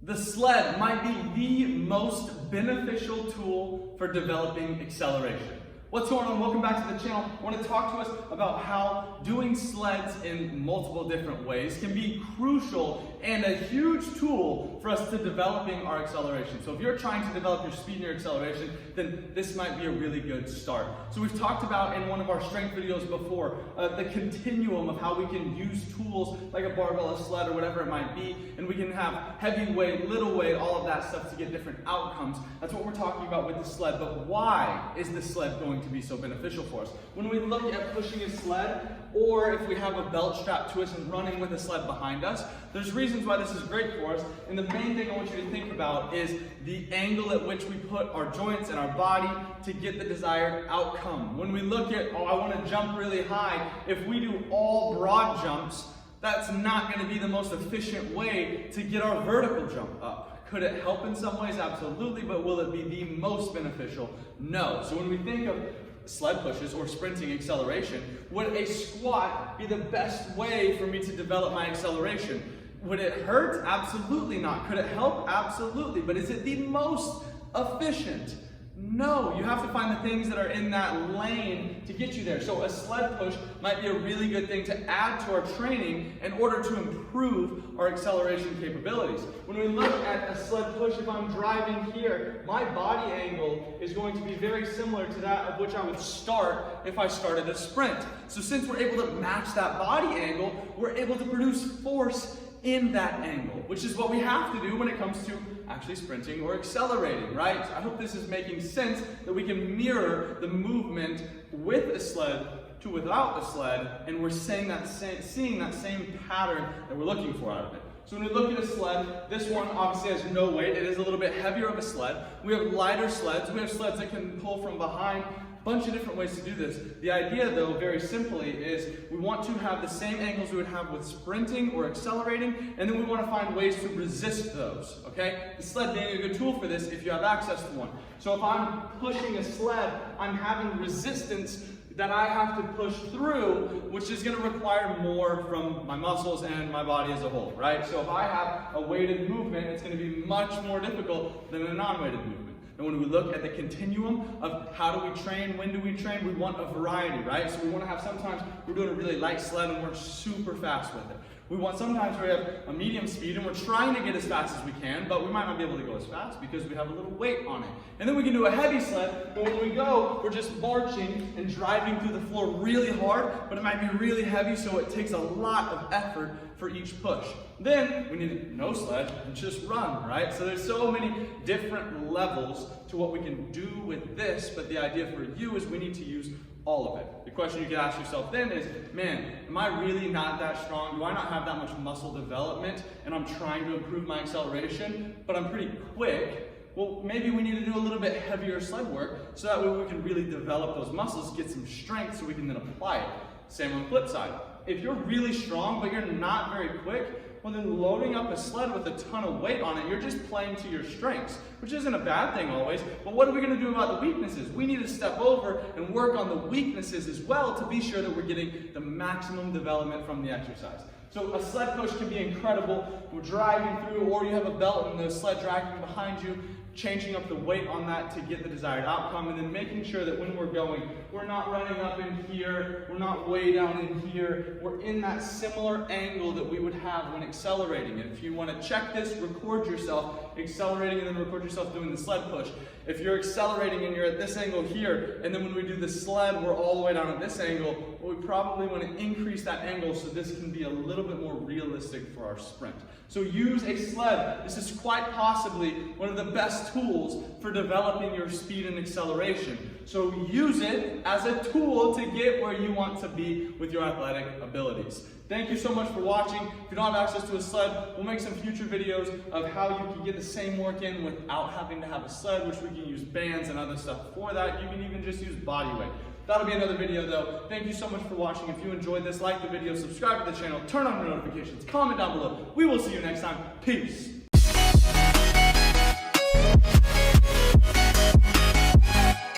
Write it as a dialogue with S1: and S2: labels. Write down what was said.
S1: The sled might be the most beneficial tool for developing acceleration. What's going on? Welcome back to the channel. I want to talk to us about how doing sleds in multiple different ways can be crucial and a huge tool for us to developing our acceleration. So if you're trying to develop your speed and your acceleration, then this might be a really good start. So we've talked about in one of our strength videos before, the continuum of how we can use tools like a barbell, a sled, or whatever it might be, and we can have heavy weight, little weight, all of that stuff to get different outcomes. That's what we're talking about with the sled. But why is the sled going to be so beneficial for us? When we look at pushing a sled, or if we have a belt strapped to us and running with a sled behind us, there's reasons why this is great for us. And the main thing I want you to think about is the angle at which we put our joints and our body to get the desired outcome. When we look at, I want to jump really high, if we do all broad jumps, that's not going to be the most efficient way to get our vertical jump up. Could it help in some ways? Absolutely, but will it be the most beneficial? No. So when we think of sled pushes or sprinting acceleration, would a squat be the best way for me to develop my acceleration? Would it hurt? Absolutely not. Could it help? Absolutely. But is it the most efficient? No. You have to find the things that are in that lane to get you there. So a sled push might be a really good thing to add to our training in order to improve our acceleration capabilities. When we look at a sled push, if I'm driving here, my body angle is going to be very similar to that of which I would start if I started a sprint. So since we're able to match that body angle, we're able to produce force in that angle, which is what we have to do when it comes to actually sprinting or accelerating, right? So I hope this is making sense, that we can mirror the movement with a sled to without a sled, and we're seeing that same pattern that we're looking for out of it. So when we look at a sled, this one obviously has no weight. It is a little bit heavier of a sled. We have lighter sleds. We have sleds that can pull from behind. Bunch of different ways to do this. The idea, though, very simply, is we want to have the same angles we would have with sprinting or accelerating, and then we want to find ways to resist those, okay? The sled being a good tool for this if you have access to one. So if I'm pushing a sled, I'm having resistance that I have to push through, which is going to require more from my muscles and my body as a whole, right? So if I have a weighted movement, it's going to be much more difficult than a non-weighted movement. And when we look at the continuum of how do we train, when do we train, we want a variety, right? So we want to have sometimes we're doing a really light sled and we're super fast with it. We want sometimes we have a medium speed and we're trying to get as fast as we can, but we might not be able to go as fast because we have a little weight on it. And then we can do a heavy sled, but when we go, we're just marching and driving through the floor really hard, but it might be really heavy, so it takes a lot of effort for each push. Then we need no sled and just run, right? So there's so many different levels to what we can do with this, but the idea for you is we need to use all of it. The question you can ask yourself then is, man, am I really not that strong? Do I not have that much muscle development and I'm trying to improve my acceleration, but I'm pretty quick? Well, maybe we need to do a little bit heavier sled work so that way we can really develop those muscles, get some strength so we can then apply it. Same on the flip side. If you're really strong but you're not very quick, well then loading up a sled with a ton of weight on it, you're just playing to your strengths, which isn't a bad thing always, but what are we going to do about the weaknesses? We need to step over and work on the weaknesses as well to be sure that we're getting the maximum development from the exercise. So a sled push can be incredible. We're driving through, or you have a belt and the sled dragging behind you, changing up the weight on that to get the desired outcome, and then making sure that when we're going, we're not running up in here, we're not way down in here, we're in that similar angle that we would have when accelerating. And if you want to check this, record yourself accelerating and then record yourself doing the sled push. If you're accelerating and you're at this angle here, and then when we do the sled, we're all the way down at this angle, well, we probably want to increase that angle so this can be a little bit more realistic for our sprint. So use a sled. This is quite possibly one of the best tools for developing your speed and acceleration. So use it as a tool to get where you want to be with your athletic abilities. Thank you so much for watching. If you don't have access to a sled, we'll make some future videos of how you can get the same work in without having to have a sled, which we can use bands and other stuff for that. You can even just use body weight. That'll be another video though. Thank you so much for watching. If you enjoyed this, like the video, subscribe to the channel, turn on your notifications, comment down below. We will see you next time. Peace.